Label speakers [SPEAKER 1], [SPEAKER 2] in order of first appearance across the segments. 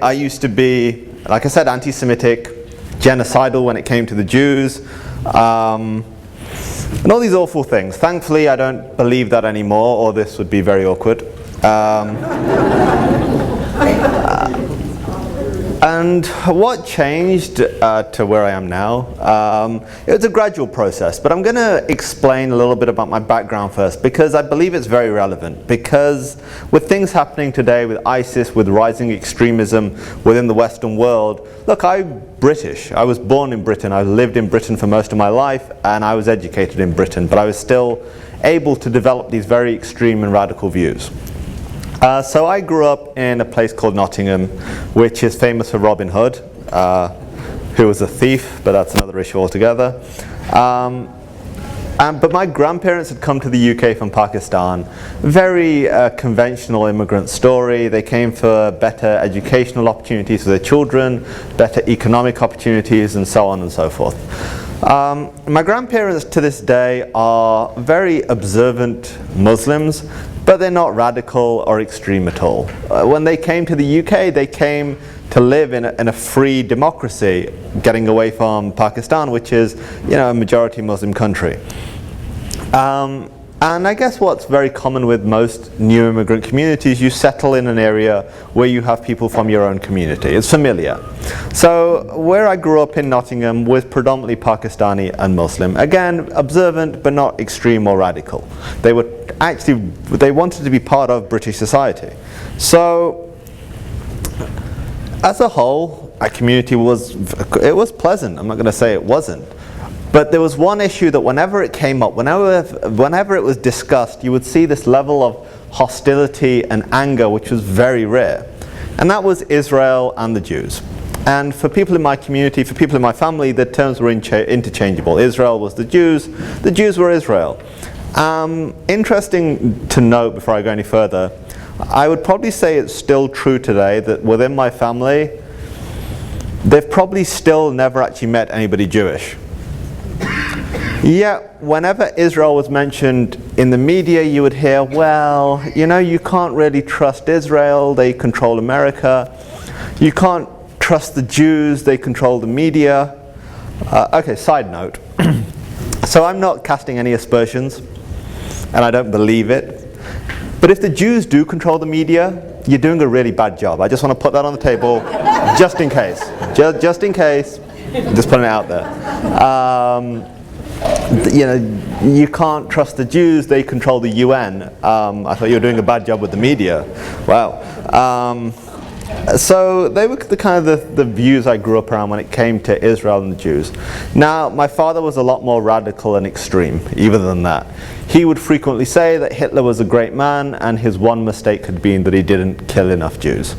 [SPEAKER 1] I used to be, like I said, anti-Semitic, genocidal when it came to the Jews, and all these awful things. Thankfully, I don't believe that anymore, or this would be very awkward. And what changed to where I am now? It was a gradual process, but I'm going to explain a little bit about my background first, because I believe it's very relevant. Because with things happening today, with ISIS, with rising extremism within the Western world, look, I'm British. I was born in Britain. I lived in Britain for most of my life, and I was educated in Britain, but I was still able to develop these very extreme and radical views. So I grew up in a place called Nottingham, which is famous for Robin Hood, who was a thief, but that's another issue altogether. But my grandparents had come to the UK from Pakistan. Very conventional immigrant story. They came for better educational opportunities for their children, better economic opportunities, and so on and so forth. My grandparents to this day are very observant Muslims, but they're not radical or extreme at all. When they came to the UK, they came to live in a free democracy, getting away from Pakistan, which is, a majority Muslim country. And I guess what's very common with most new immigrant communities, you settle in an area where you have people from your own community. It's familiar. So where I grew up in Nottingham was predominantly Pakistani and Muslim. Again, observant, but not extreme or radical. They wanted to be part of British society. So as a whole, our community was pleasant. I'm not going to say it wasn't. But there was one issue that whenever it came up, whenever it was discussed, you would see this level of hostility and anger, which was very rare. And that was Israel and the Jews. And for people in my community, for people in my family, the terms were interchangeable. Israel was the Jews were Israel. Interesting to note before I go any further, I would probably say it's still true today that within my family, they've probably still never actually met anybody Jewish. Yet, whenever Israel was mentioned in the media, you would hear, well, you can't really trust Israel, they control America. You can't trust the Jews, they control the media. Okay, side note. So I'm not casting any aspersions, and I don't believe it. But if the Jews do control the media, you're doing a really bad job. I just want to put that on the table, just in case. Just in case, just putting it out there. You can't trust the Jews, they control the UN. I thought you were doing a bad job with the media. Wow. So they were the views I grew up around when it came to Israel and the Jews. Now, my father was a lot more radical and extreme, even than that. He would frequently say that Hitler was a great man, and his one mistake had been that he didn't kill enough Jews.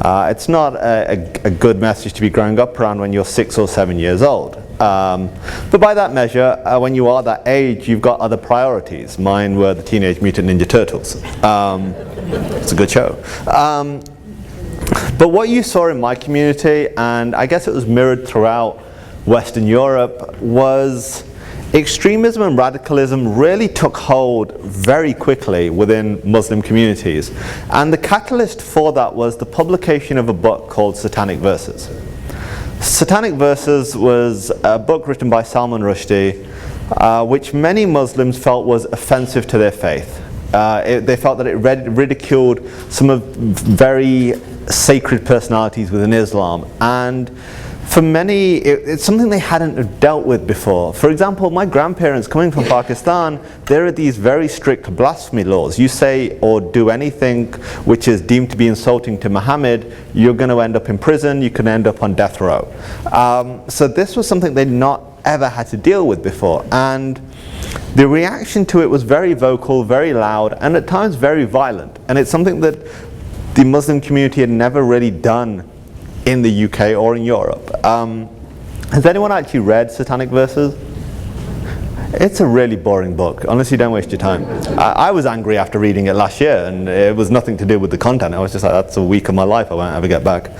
[SPEAKER 1] It's not a good message to be growing up around when you're 6 or 7 years old. But by that measure, when you are that age, you've got other priorities. Mine were the Teenage Mutant Ninja Turtles. It's a good show. But what you saw in my community, and I guess it was mirrored throughout Western Europe, was extremism and radicalism really took hold very quickly within Muslim communities. And the catalyst for that was the publication of a book called Satanic Verses. Satanic Verses was a book written by Salman Rushdie, which many Muslims felt was offensive to their faith. They felt that it ridiculed some of very sacred personalities within Islam, and for many it's something they hadn't dealt with before. For example, my grandparents coming from Pakistan, there are these very strict blasphemy laws. You say or do anything which is deemed to be insulting to Muhammad, you're going to end up in prison, you can end up on death row. So this was something they'd not ever had to deal with before, and the reaction to it was very vocal, very loud, and at times very violent. And it's something that the Muslim community had never really done in the UK or in Europe. Has anyone actually read Satanic Verses? It's a really boring book. Honestly, don't waste your time. I was angry after reading it last year, and it was nothing to do with the content. I was just like, that's a week of my life I won't ever get back.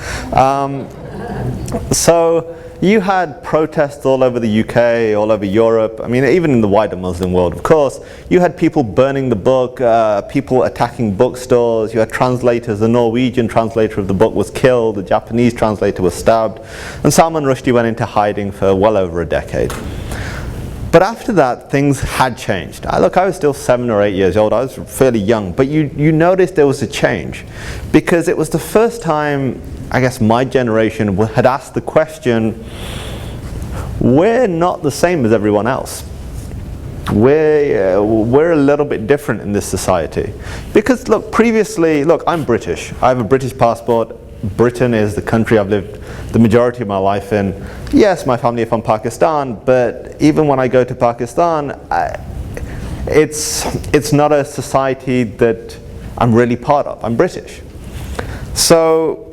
[SPEAKER 1] So you had protests all over the UK, all over Europe, I mean even in the wider Muslim world of course. You had people burning the book, people attacking bookstores, you had translators, the Norwegian translator of the book was killed, the Japanese translator was stabbed, and Salman Rushdie went into hiding for well over a decade. But after that, things had changed. Look, I was still 7 or 8 years old, I was fairly young, but you noticed there was a change. Because it was the first time, I guess, my generation had asked the question, we're not the same as everyone else. We're a little bit different in this society. Because look, previously, look, I'm British. I have a British passport. Britain is the country I've lived the majority of my life in. Yes, my family are from Pakistan, but even when I go to Pakistan, it's not a society that I'm really part of. I'm British. So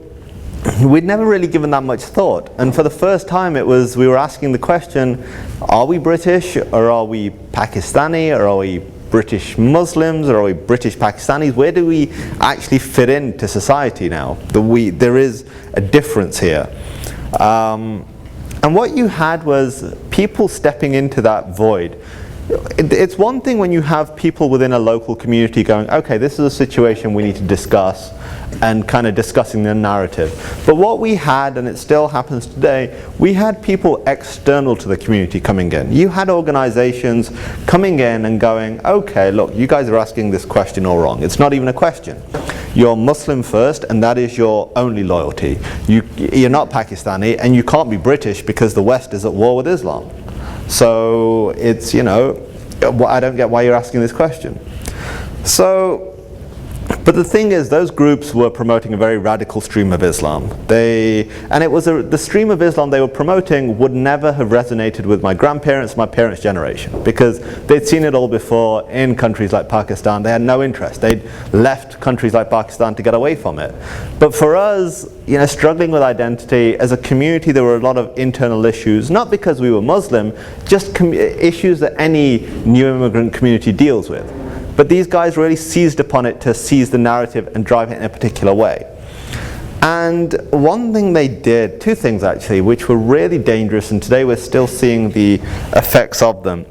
[SPEAKER 1] we'd never really given that much thought. And for the first time we were asking the question, are we British or are we Pakistani or are we British Muslims or are we British Pakistanis? Where do we actually fit into society now? There is a difference here. And what you had was people stepping into that void. It's one thing when you have people within a local community going, okay, this is a situation we need to discuss, and kind of discussing the narrative. But what we had, and it still happens today, we had people external to the community coming in. You had organizations coming in and going, okay, look, you guys are asking this question all wrong. It's not even a question. You're Muslim first, and that is your only loyalty. You're not Pakistani, and you can't be British because the West is at war with Islam. So it's, you know, I don't get why you're asking this question. So, but the thing is, those groups were promoting a very radical stream of Islam. And it was the stream of Islam they were promoting would never have resonated with my grandparents, my parents' generation, because they'd seen it all before in countries like Pakistan. They had no interest. They'd left countries like Pakistan to get away from it. But for us, you know, struggling with identity as a community, there were a lot of internal issues, not because we were Muslim, just issues that any new immigrant community deals with. But these guys really seized upon it to seize the narrative and drive it in a particular way. And one thing they did, two things actually, which were really dangerous, and today we're still seeing the effects of them.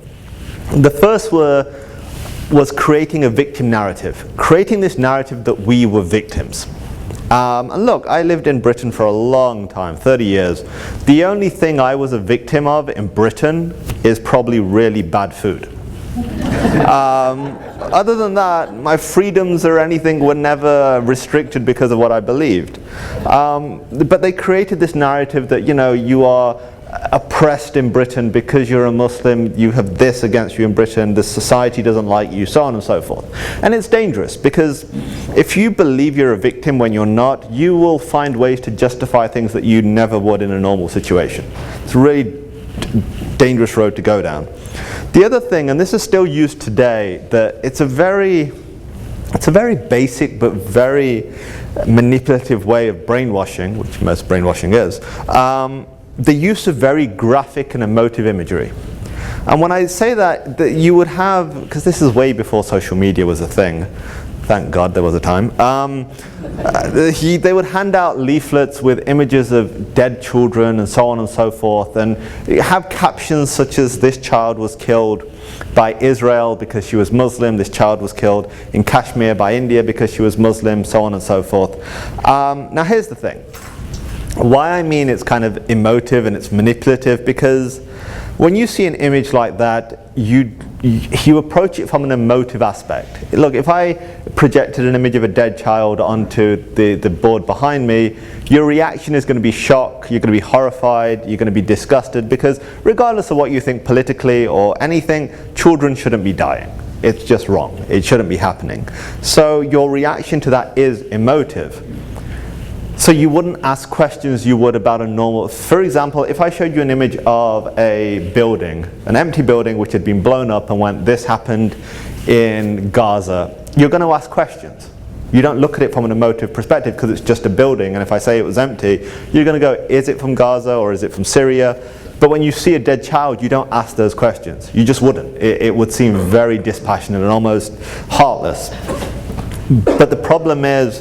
[SPEAKER 1] The first was creating a victim narrative, creating this narrative that we were victims. And look, I lived in Britain for a long time, 30 years. The only thing I was a victim of in Britain is probably really bad food. Other than that, my freedoms or anything were never restricted because of what I believed. But they created this narrative that, you know, you are oppressed in Britain because you're a Muslim, you have this against you in Britain, the society doesn't like you, so on and so forth. And it's dangerous because if you believe you're a victim when you're not, you will find ways to justify things that you never would in a normal situation. It's a really dangerous road to go down. The other thing, and this is still used today, that it's a very basic but very manipulative way of brainwashing, which most brainwashing is, the use of very graphic and emotive imagery. And when I say that you would have, because this is way before social media was a thing, thank God there was a time, they would hand out leaflets with images of dead children and so on and so forth, and have captions such as, this child was killed by Israel because she was Muslim, this child was killed in Kashmir by India because she was Muslim, so on and so forth. Now here's the thing. Why I mean it's kind of emotive and it's manipulative, because when you see an image like that, you approach it from an emotive aspect. Look, if I projected an image of a dead child onto the board behind me, your reaction is going to be shock, you're going to be horrified, you're going to be disgusted, because regardless of what you think politically or anything, children shouldn't be dying. It's just wrong. It shouldn't be happening. So your reaction to that is emotive. So you wouldn't ask questions you would about a normal, for example, if I showed you an image of a building, an empty building which had been blown up and went, this happened in Gaza, you're going to ask questions. You don't look at it from an emotive perspective because it's just a building, and if I say it was empty, you're going to go, is it from Gaza or is it from Syria? But when you see a dead child, you don't ask those questions. You just wouldn't. It would seem very dispassionate and almost heartless. But the problem is,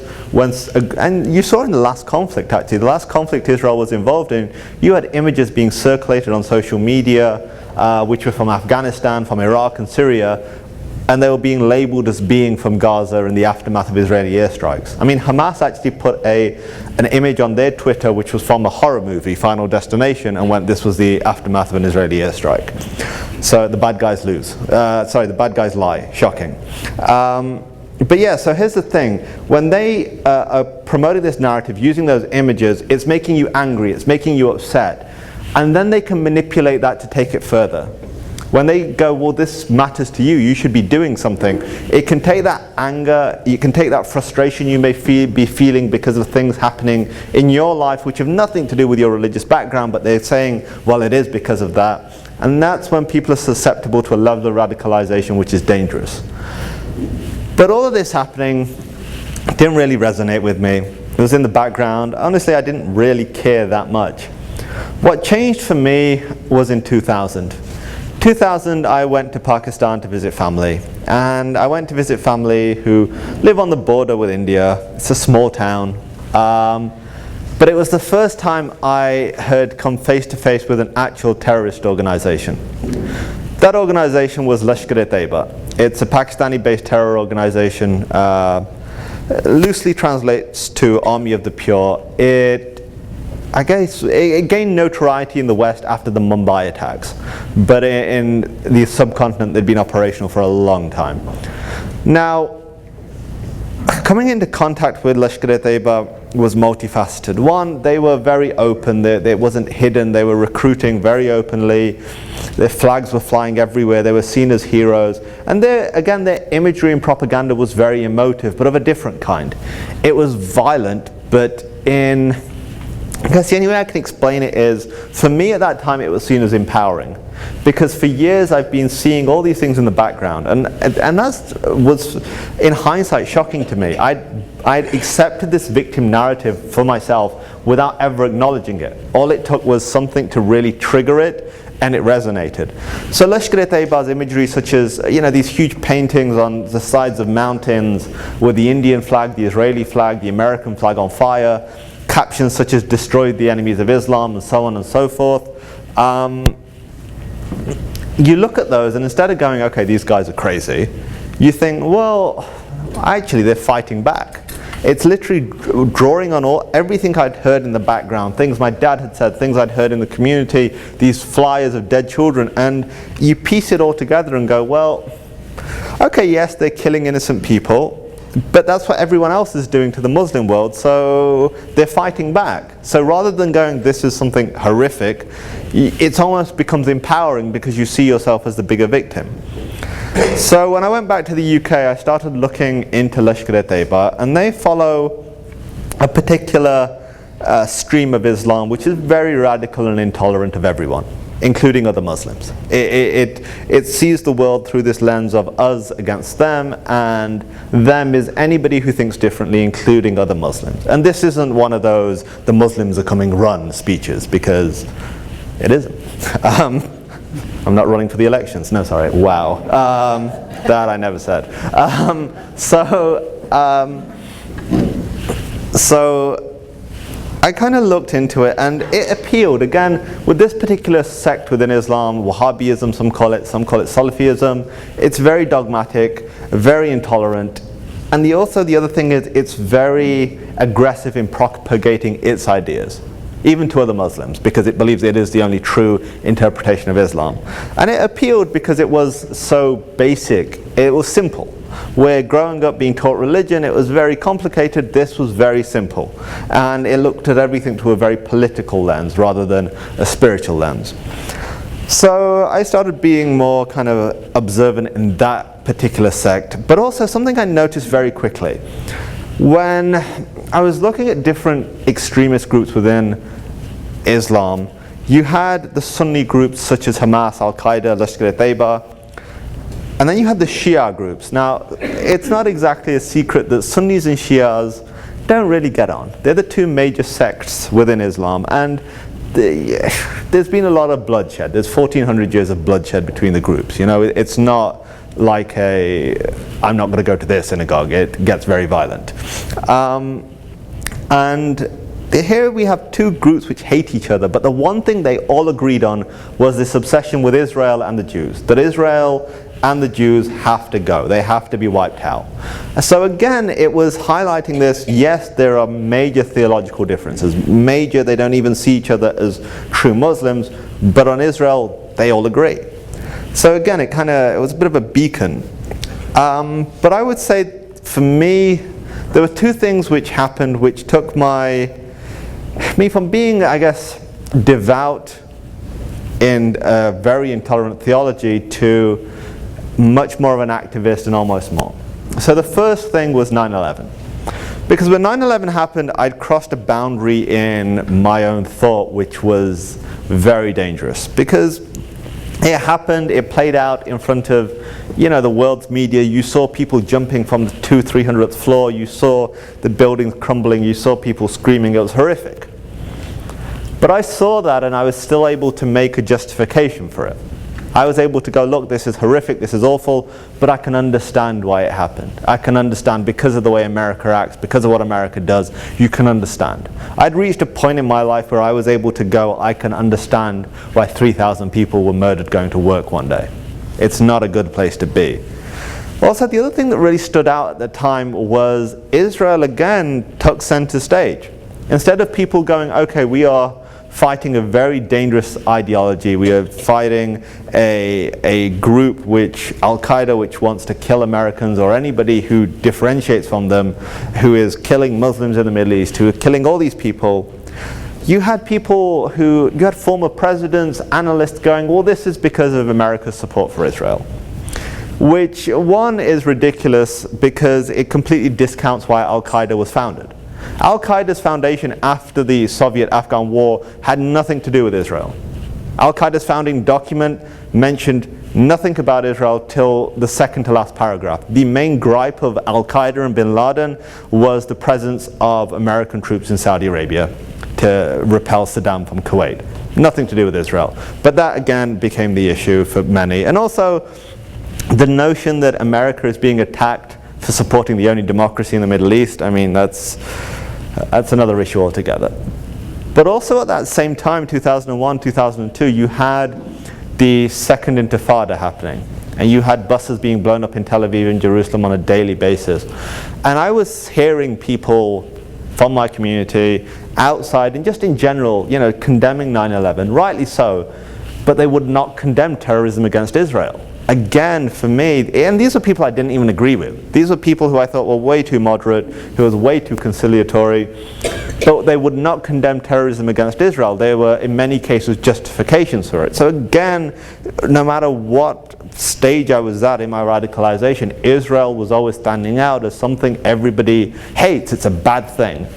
[SPEAKER 1] and you saw in the last conflict actually, the last conflict Israel was involved in, you had images being circulated on social media, which were from Afghanistan, from Iraq and Syria, and they were being labeled as being from Gaza in the aftermath of Israeli airstrikes. I mean, Hamas actually put an image on their Twitter which was from a horror movie, Final Destination, and went, this was the aftermath of an Israeli airstrike. So the bad guys lose. The bad guys lie. Shocking. But yeah, so here's the thing. When they are promoting this narrative using those images, it's making you angry, it's making you upset. And then they can manipulate that to take it further. When they go, well, this matters to you, you should be doing something, it can take that anger, you can take that frustration you may be feeling because of things happening in your life which have nothing to do with your religious background, but they're saying, well, it is because of that. And that's when people are susceptible to a level of radicalization which is dangerous. But all of this happening didn't really resonate with me. It was in the background. Honestly, I didn't really care that much. What changed for me was in 2000. 2000, I went to Pakistan to visit family. And I went to visit family who live on the border with India. It's a small town. But it was the first time I had come face to face with an actual terrorist organization. That organization was Lashkar-e-Taiba. It's a Pakistani-based terror organization. Loosely translates to Army of the Pure. I guess it gained notoriety in the West after the Mumbai attacks, but in the subcontinent they'd been operational for a long time. Now, coming into contact with Lashkar-e-Taiba was multifaceted. One, they were very open, it wasn't hidden, they were recruiting very openly, their flags were flying everywhere, they were seen as heroes, and again their imagery and propaganda was very emotive, but of a different kind. It was violent, but I guess the only way I can explain it is, for me at that time it was seen as empowering. Because for years I've been seeing all these things in the background, and that was, in hindsight, shocking to me. I'd accepted this victim narrative for myself without ever acknowledging it. All it took was something to really trigger it, and it resonated. So Lashkar-e-Taiba's imagery, such as these huge paintings on the sides of mountains with the Indian flag, the Israeli flag, the American flag on fire, captions such as "destroyed the enemies of Islam" and so on and so forth. You look at those and instead of going, okay, these guys are crazy, you think, well, actually they're fighting back. It's literally drawing on everything I'd heard in the background, things my dad had said, things I'd heard in the community, these flyers of dead children, and you piece it all together and go, well, okay, yes, they're killing innocent people, but that's what everyone else is doing to the Muslim world, so they're fighting back. So rather than going, this is something horrific, it almost becomes empowering because you see yourself as the bigger victim. So when I went back to the UK, I started looking into Lashkar-e-Taiba, and they follow a particular stream of Islam which is very radical and intolerant of everyone, including other Muslims. It sees the world through this lens of us against them, and them is anybody who thinks differently, including other Muslims. And this isn't one of those "the Muslims are coming, run" speeches, because it isn't. I'm not running for the elections. No, sorry. Wow. That I never said. So I kind of looked into it, and it appealed, again, with this particular sect within Islam, Wahhabism, some call it Salafism. It's very dogmatic, very intolerant, and the other thing is it's very aggressive in propagating its ideas, even to other Muslims, because it believes it is the only true interpretation of Islam. And it appealed because it was so basic, it was simple. Where growing up being taught religion, it was very complicated, this was very simple. And it looked at everything through a very political lens rather than a spiritual lens. So I started being more kind of observant in that particular sect, but also something I noticed very quickly. When I was looking at different extremist groups within Islam, you had the Sunni groups such as Hamas, Al-Qaeda, Lashkar-e-Taiba, and then you had the Shia groups. Now, it's not exactly a secret that Sunnis and Shias don't really get on. They're the two major sects within Islam, and there's been a lot of bloodshed. There's 1400 years of bloodshed between the groups. It's not like I'm not going to go to their synagogue. It gets very violent. And here we have two groups which hate each other, but the one thing they all agreed on was this obsession with Israel and the Jews, that Israel and the Jews have to go. They have to be wiped out. So again, it was highlighting this, yes, there are major theological differences. Major, they don't even see each other as true Muslims, but on Israel, they all agree. So again, it was a bit of a beacon. But I would say, for me, there were two things which happened which took me from being, I guess, devout in a very intolerant theology to much more of an activist and almost more. So the first thing was 9/11. Because when 9/11 happened, I'd crossed a boundary in my own thought which was very dangerous. Because it happened, it played out in front of, the world's media. You saw people jumping from the 200-300th floor. You saw the buildings crumbling. You saw people screaming. It was horrific. But I saw that and I was still able to make a justification for it. I was able to go, look, this is horrific, this is awful, but I can understand why it happened. I can understand because of the way America acts, because of what America does, you can understand. I'd reached a point in my life where I was able to go, I can understand why 3,000 people were murdered going to work one day. It's not a good place to be. Also, the other thing that really stood out at the time was Israel again took center stage. Instead of people going, okay, we are fighting a very dangerous ideology. We are fighting a group which, Al-Qaeda, which wants to kill Americans or anybody who differentiates from them, who is killing Muslims in the Middle East, who are killing all these people. You had former presidents, analysts going, well, this is because of America's support for Israel. Which, one, is ridiculous because it completely discounts why Al-Qaeda was founded. Al-Qaeda's foundation after the Soviet-Afghan war had nothing to do with Israel. Al-Qaeda's founding document mentioned nothing about Israel till the second to last paragraph. The main gripe of Al-Qaeda and bin Laden was the presence of American troops in Saudi Arabia to repel Saddam from Kuwait. Nothing to do with Israel. But that again became the issue for many. And also the notion that America is being attacked for supporting the only democracy in the Middle East, I mean, that's another issue altogether. But also at that same time, 2001, 2002, you had the Second Intifada happening. And you had buses being blown up in Tel Aviv and Jerusalem on a daily basis. And I was hearing people from my community, outside, and just in general, condemning 9/11, rightly so, but they would not condemn terrorism against Israel. Again, for me, and these are people I didn't even agree with. These were people who I thought were way too moderate, who was way too conciliatory, but they would not condemn terrorism against Israel. There were, in many cases, justifications for it. So again, no matter what stage I was at in my radicalization, Israel was always standing out as something everybody hates. It's a bad thing.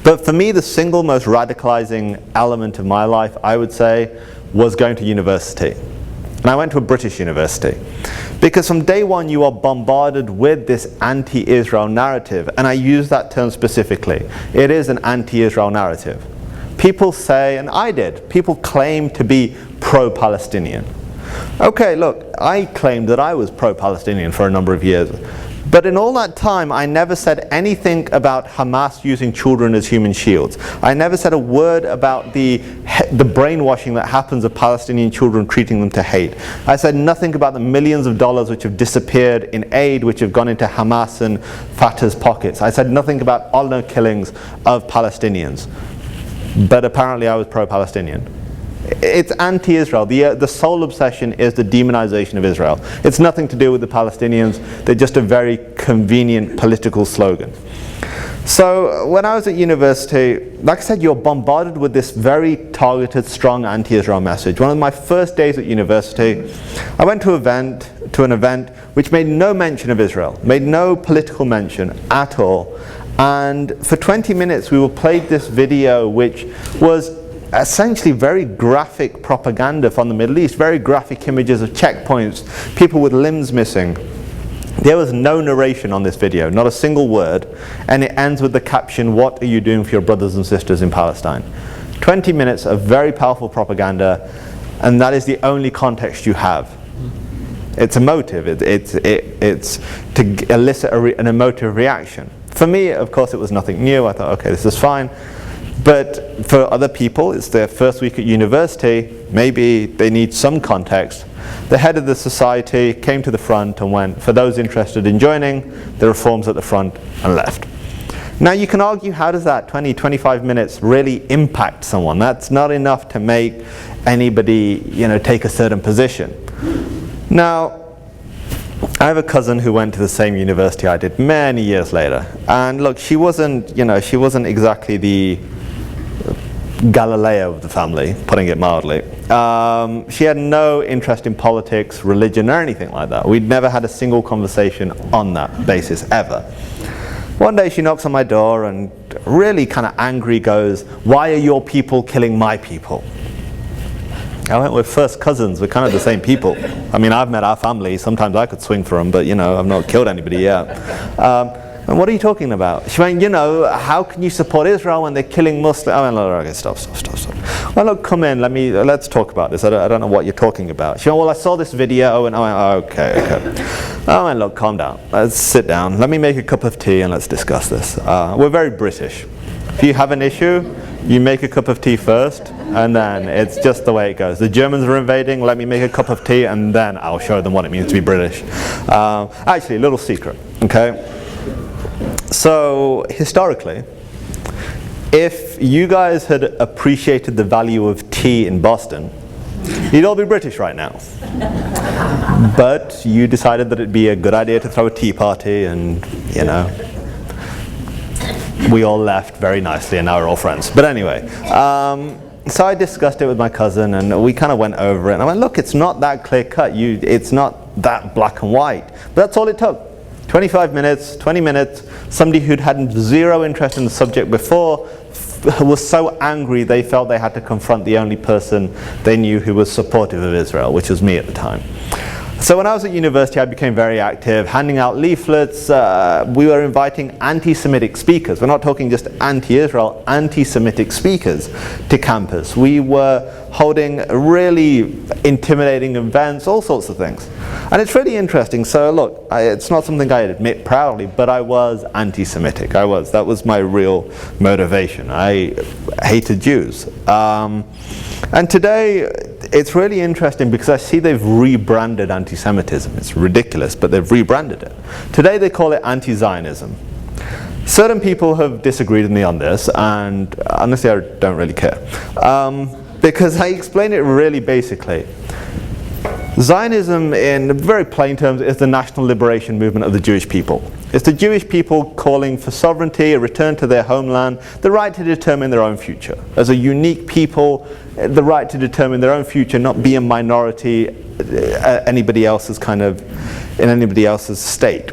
[SPEAKER 1] But for me, the single most radicalizing element of my life, I would say, was going to university. And I went to a British university. Because from day one you are bombarded with this anti-Israel narrative. And I use that term specifically. It is an anti-Israel narrative. People say, and I did, people claim to be pro-Palestinian. Okay, look, I claimed that I was pro-Palestinian for a number of years. But in all that time, I never said anything about Hamas using children as human shields. I never said a word about the brainwashing that happens of Palestinian children, treating them to hate. I said nothing about the millions of dollars which have disappeared in aid, which have gone into Hamas and Fatah's pockets. I said nothing about honor killings of Palestinians. But apparently I was pro-Palestinian. It's anti-Israel. The sole obsession is the demonization of Israel. It's nothing to do with the Palestinians. They're just a very convenient political slogan. So when I was at university, like I said, you're bombarded with this very targeted, strong anti-Israel message. One of my first days at university, I went to an event which made no mention of Israel, made no political mention at all. And for 20 minutes we were played this video which was essentially very graphic propaganda from the Middle East, very graphic images of checkpoints, people with limbs missing. There was no narration on this video, not a single word, and it ends with the caption, "What are you doing for your brothers and sisters in Palestine?" 20 minutes of very powerful propaganda, and that is the only context you have. It's emotive. It's to elicit an emotive reaction. For me, of course, it was nothing new. I thought, okay, this is fine. But for other people, it's their first week at university. Maybe they need some context. The head of the society came to the front and went, for those interested in joining, the reforms at the front, and left. Now you can argue, how does that 20, 25 minutes really impact someone? That's not enough to make anybody, take a certain position. Now, I have a cousin who went to the same university I did many years later. And look, she wasn't exactly the Galileo of the family, putting it mildly. She had no interest in politics, religion, or anything like that. We'd never had a single conversation on that basis, ever. One day she knocks on my door and really kind of angry goes, "Why are your people killing my people?" I went, "We're first cousins, we're kind of the same people. I mean, I've met our family, sometimes I could swing for them, but I've not killed anybody yet. And what are you talking about?" She went, "How can you support Israel when they're killing Muslims?" I went, "Okay, stop. Well, look, come in, let's talk about this. I don't know what you're talking about." She went, "Well, I saw this video," and I went, "Oh, okay. I went, "Look, calm down. Let's sit down. Let me make a cup of tea and let's discuss this." We're very British. If you have an issue, you make a cup of tea first, and then it's just the way it goes. The Germans are invading, let me make a cup of tea, and then I'll show them what it means to be British. Actually, a little secret, okay? So, historically, if you guys had appreciated the value of tea in Boston, you'd all be British right now. But you decided that it'd be a good idea to throw a tea party, and, we all left very nicely, and now we're all friends. But anyway, so I discussed it with my cousin, and we kind of went over it. And I went, "Look, it's not that clear cut. It's not that black and white." But that's all it took. 25 minutes, 20 minutes. Somebody who'd had zero interest in the subject before was so angry they felt they had to confront the only person they knew who was supportive of Israel, which was me at the time. So when I was at university, I became very active, handing out leaflets. We were inviting anti-Semitic speakers. We're not talking just anti-Israel, anti-Semitic speakers to campus. We were holding really intimidating events, all sorts of things. And it's really interesting. So look, it's not something I admit proudly, but I was anti-Semitic. That was my real motivation. I hated Jews. And today, it's really interesting because I see they've rebranded anti-Semitism. It's ridiculous, but they've rebranded it. Today they call it anti-Zionism. Certain people have disagreed with me on this, and honestly I don't really care. Because I explain it really basically. Zionism, in very plain terms, is the national liberation movement of the Jewish people. It's the Jewish people calling for sovereignty, a return to their homeland, the right to determine their own future. As a unique people, the right to determine their own future, not be a minority in anybody else's state.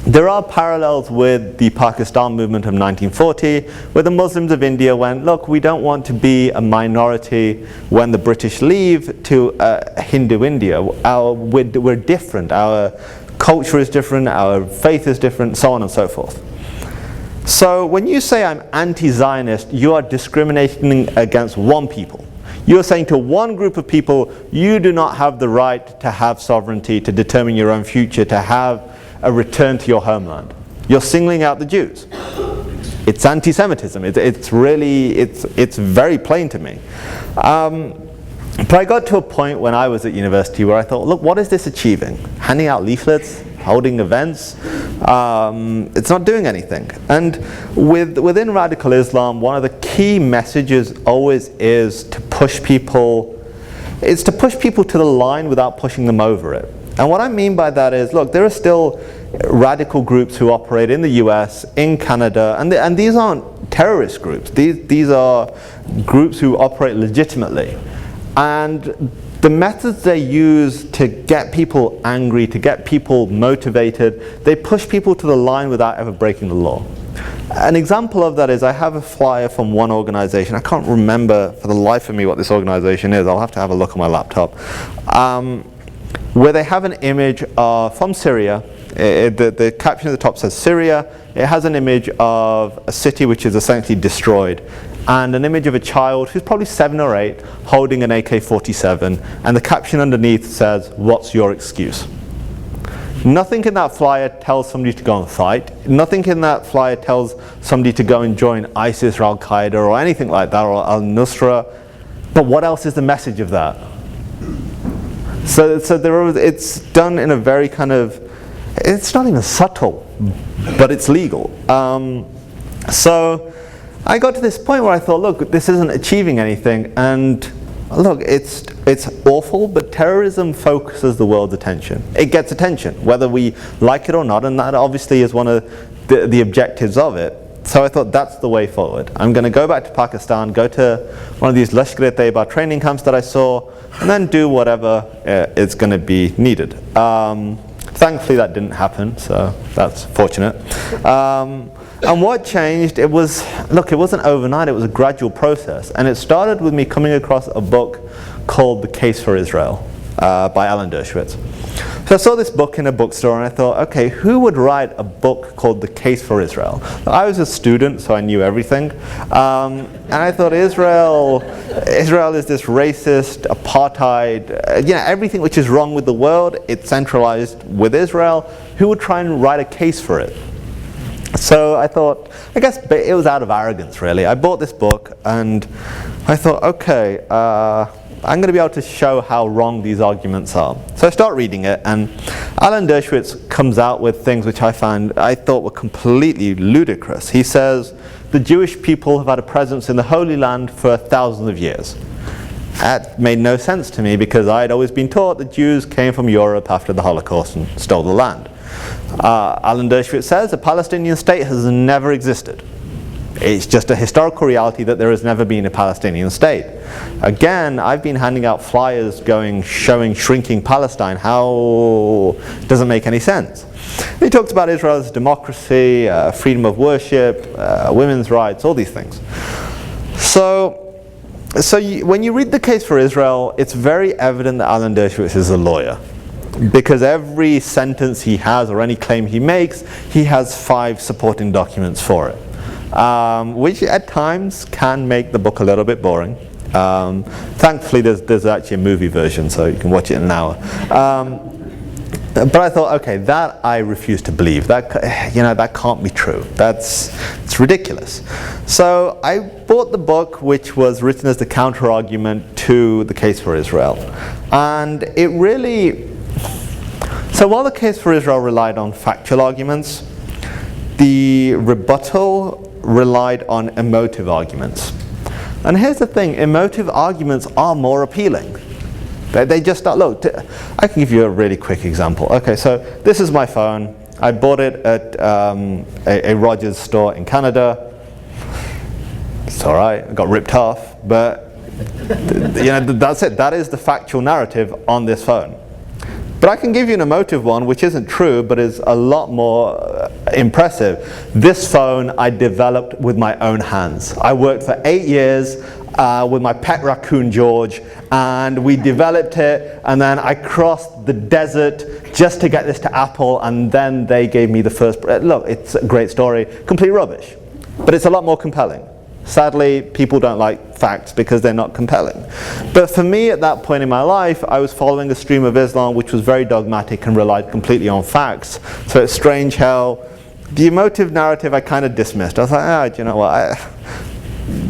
[SPEAKER 1] There are parallels with the Pakistan movement of 1940, where the Muslims of India went, "Look, we don't want to be a minority when the British leave to Hindu India. We're different. Our culture is different, our faith is different, so on and so forth." So when you say I'm anti-Zionist, you are discriminating against one people. You're saying to one group of people, you do not have the right to have sovereignty, to determine your own future, to have a return to your homeland. You're singling out the Jews. It's anti-Semitism. It's very plain to me. But I got to a point when I was at university where I thought, look, what is this achieving? Handing out leaflets, holding events, it's not doing anything. And within radical Islam, one of the key messages always is to push people to the line without pushing them over it. And what I mean by that is, look, there are still radical groups who operate in the US, in Canada, and these aren't terrorist groups. These are groups who operate legitimately. And the methods they use to get people angry, to get people motivated, they push people to the line without ever breaking the law. An example of that is I have a flyer from one organization. I can't remember for the life of me what this organization is. I'll have to have a look on my laptop. Where they have an image from Syria. The caption at the top says Syria. It has an image of a city which is essentially destroyed, and an image of a child who's probably 7 or 8 holding an AK-47, and the caption underneath says, "What's your excuse?" Nothing in that flyer tells somebody to go and fight. Nothing in that flyer tells somebody to go and join ISIS or Al-Qaeda or anything like that, or Al-Nusra. But what else is the message of that? So it's done in a very kind of, it's not even subtle, but it's legal. So I got to this point where I thought, look, this isn't achieving anything, and look, it's awful, but terrorism focuses the world's attention. It gets attention, whether we like it or not, and that obviously is one of the objectives of it. So I thought that's the way forward. I'm going to go back to Pakistan, go to one of these Lashkar-e-Taiba training camps that I saw, and then do whatever is going to be needed. Thankfully that didn't happen, so that's fortunate. And what changed, it wasn't overnight, it was a gradual process. And it started with me coming across a book called The Case for Israel by Alan Dershowitz. So I saw this book in a bookstore and I thought, okay, who would write a book called The Case for Israel? I was a student, so I knew everything. And I thought Israel is this racist, apartheid, everything which is wrong with the world, it's centralized with Israel. Who would try and write a case for it? So I thought, I guess it was out of arrogance really. I bought this book and I thought, okay, I'm going to be able to show how wrong these arguments are. So I start reading it, and Alan Dershowitz comes out with things which I thought were completely ludicrous. He says, the Jewish people have had a presence in the Holy Land for thousands of years. That made no sense to me because I had always been taught that Jews came from Europe after the Holocaust and stole the land. Alan Dershowitz says a Palestinian state has never existed. It's just a historical reality that there has never been a Palestinian state. Again, I've been handing out flyers showing shrinking Palestine. How doesn't make any sense. He talks about Israel as democracy, freedom of worship, women's rights, all these things. So when you read The Case for Israel, it's very evident that Alan Dershowitz is a lawyer. Because every sentence he has or any claim he makes, he has 5 supporting documents for it. Which at times can make the book a little bit boring. Thankfully there's actually a movie version, so you can watch it in an hour. But I thought, okay, that I refuse to believe. That can't be true. It's ridiculous. So I bought the book, which was written as the counter-argument to The Case for Israel. And it really, so while The Case for Israel relied on factual arguments, the rebuttal relied on emotive arguments. And here's the thing, emotive arguments are more appealing. They just start, look, I can give you a really quick example. Okay, so this is my phone. I bought it at a Rogers store in Canada. It's all right, I got ripped off, but that's it. That is the factual narrative on this phone. But I can give you an emotive one, which isn't true, but is a lot more impressive. This phone I developed with my own hands. I worked for 8 years with my pet raccoon George, and we developed it, and then I crossed the desert just to get this to Apple, and then they gave me the first. Look, it's a great story, complete rubbish, but it's a lot more compelling. Sadly, people don't like facts because they're not compelling. But for me, at that point in my life, I was following a stream of Islam which was very dogmatic and relied completely on facts. So it's strange how the emotive narrative I kind of dismissed. I was like, do you know what?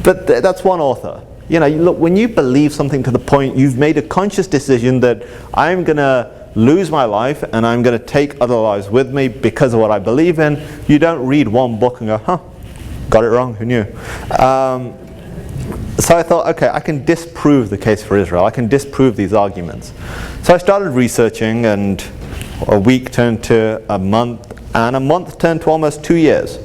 [SPEAKER 1] But that's one author. Look, when you believe something to the point you've made a conscious decision that I'm going to lose my life and I'm going to take other lives with me because of what I believe in, you don't read one book and go, got it wrong, who knew? So I thought, okay, I can disprove The Case for Israel. I can disprove these arguments. So I started researching, and a week turned to a month, and a month turned to almost 2 years.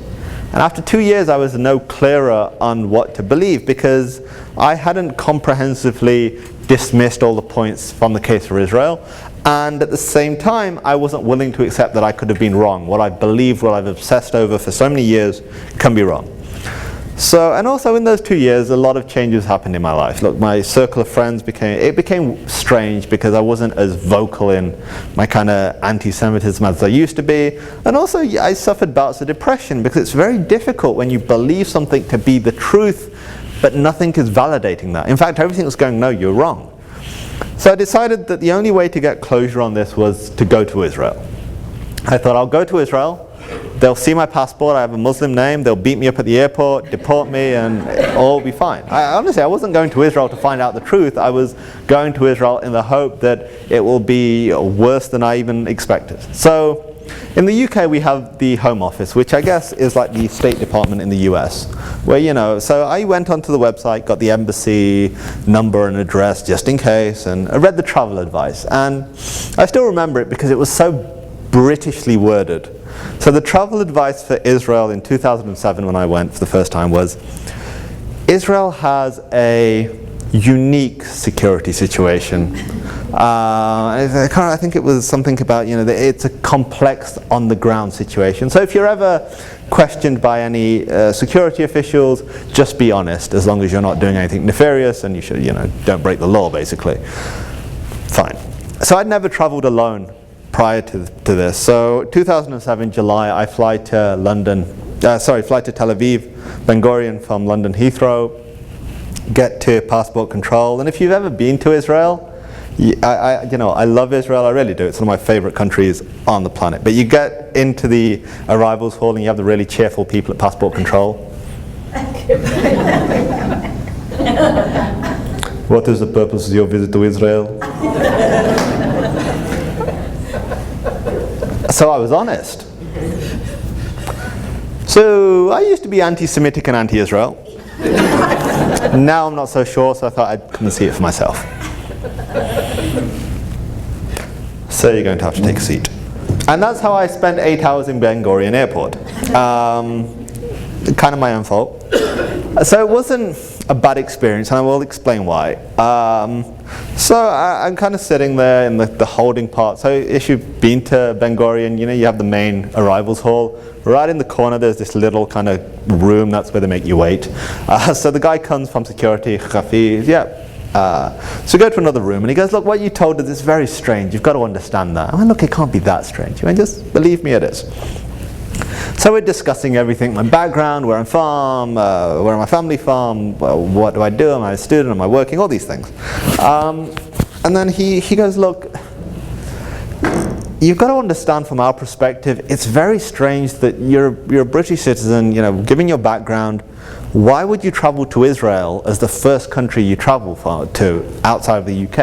[SPEAKER 1] And after 2 years, I was no clearer on what to believe because I hadn't comprehensively dismissed all the points from The Case for Israel. And at the same time, I wasn't willing to accept that I could have been wrong. What I believed, what I've obsessed over for so many years can be wrong. So, and also in those 2 years, a lot of changes happened in my life. Look, my circle of friends became strange because I wasn't as vocal in my kind of anti-Semitism as I used to be. And also, I suffered bouts of depression because it's very difficult when you believe something to be the truth, but nothing is validating that. In fact, everything was going, no, you're wrong. So I decided that the only way to get closure on this was to go to Israel. I thought, I'll go to Israel, they'll see my passport, I have a Muslim name, they'll beat me up at the airport, deport me, and all will be fine. Honestly, I wasn't going to Israel to find out the truth. I was going to Israel in the hope that it will be worse than I even expected. So in the UK we have the Home Office, which I guess is like the State Department in the US, where, you know, so I went onto the website, got the embassy number and address just in case, and I read the travel advice, and I still remember it because it was so Britishly worded. So the travel advice for Israel in 2007 when I went for the first time was, Israel has a unique security situation. I think it was something about, you know, it's a complex on-the-ground situation. So if you're ever questioned by any security officials, just be honest, as long as you're not doing anything nefarious, and you should, you know, don't break the law, basically. Fine. So I'd never traveled alone prior to this. So 2007 July, I fly to Tel Aviv, Ben Gurion from London Heathrow, get to passport control, and if you've ever been to Israel, I love Israel, I really do. It's one of my favorite countries on the planet. But you get into the arrivals hall and you have the really cheerful people at passport control. What is the purpose of your visit to Israel? So I was honest. So I used to be anti-Semitic and anti-Israel. Now I'm not so sure, so I thought I'd come and see it for myself. So you're going to have to take a seat. And that's how I spent 8 hours in Ben Gurion Airport. Kind of my own fault. So it wasn't a bad experience, and I will explain why. So I'm kind of sitting there in the holding part. So if you've been to Ben Gurion, you know, you have the main arrivals hall. Right in the corner there's this little kind of room, that's where they make you wait. So the guy comes from security, Khafi, so go to another room, and he goes, look, what you told us is very strange, you've got to understand that. I went, look, it can't be that strange. He went, just believe me, it is. So we're discussing everything, my background, where I'm from, where my family from, what do I do, am I a student, am I working, all these things. And then he goes, look, you've got to understand from our perspective, it's very strange that you're a British citizen, you know, given your background, why would you travel to Israel as the first country you travel to outside of the UK?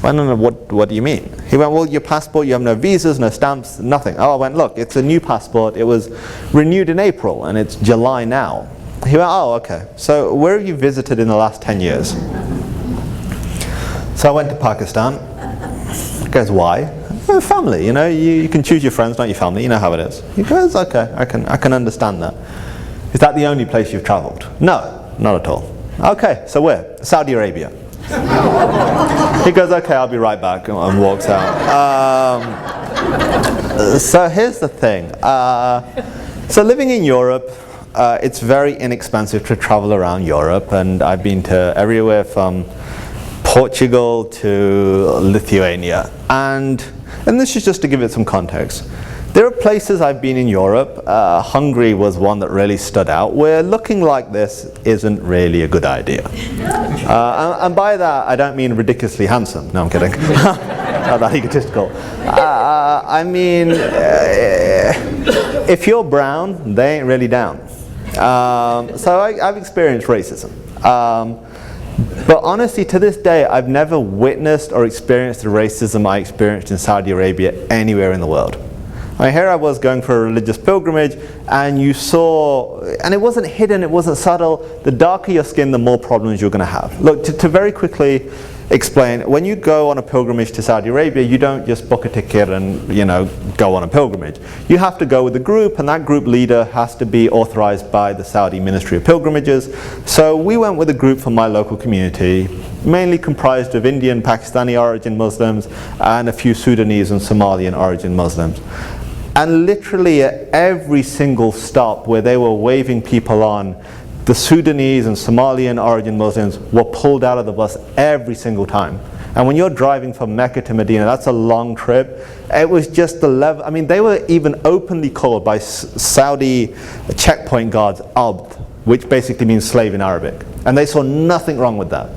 [SPEAKER 1] I don't know, what do you mean? He went, well, your passport, you have no visas, no stamps, nothing. Oh, I went, look, it's a new passport, it was renewed in April, and it's July now. He went, oh, okay, so where have you visited in the last 10 years? So I went to Pakistan. He goes, why? Family, you know, you can choose your friends, not your family, you know how it is. He goes, okay, I can understand that. Is that the only place you've traveled? No, not at all. Okay, so where? Saudi Arabia. He goes, okay, I'll be right back, and walks out. So here's the thing. So living in Europe, it's very inexpensive to travel around Europe, and I've been to everywhere from Portugal to Lithuania. And this is just to give it some context. There are places I've been in Europe, Hungary was one that really stood out, where looking like this isn't really a good idea. And by that, I don't mean ridiculously handsome. No, I'm kidding. Not that egotistical. I mean, if you're brown, they ain't really down. So I've experienced racism. But honestly, to this day, I've never witnessed or experienced the racism I experienced in Saudi Arabia anywhere in the world. I mean, here I was going for a religious pilgrimage, and you saw, and it wasn't hidden, it wasn't subtle. The darker your skin, the more problems you're going to have. Look, to very quickly explain, when you go on a pilgrimage to Saudi Arabia, you don't just book a ticket and, you know, go on a pilgrimage. You have to go with a group, and that group leader has to be authorized by the Saudi Ministry of Pilgrimages. So we went with a group from my local community, mainly comprised of Indian, Pakistani origin Muslims, and a few Sudanese and Somalian origin Muslims. And literally at every single stop where they were waving people on, the Sudanese and Somalian origin Muslims were pulled out of the bus every single time. And when you're driving from Mecca to Medina, that's a long trip. It was just the level, I mean, they were even openly called by Saudi checkpoint guards, abd, which basically means slave in Arabic. And they saw nothing wrong with that.